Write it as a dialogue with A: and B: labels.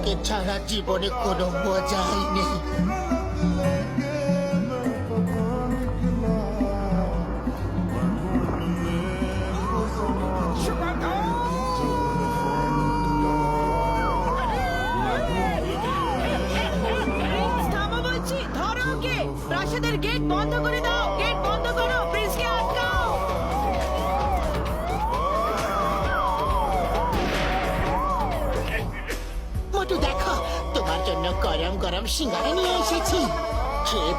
A: তোকে ছাড়া জীবনে কোনো মজাই নেই।
B: থামো বলছি, ধরো ওকে। প্রাসাদের গেট বন্ধ করে দাও, গেট বন্ধ করো, প্রিন্সকে আটকাও।
A: মোটু দেখো, তোমার জন্য গরম গরম সিঙ্গারা নিয়ে এসেছি। খেয়ে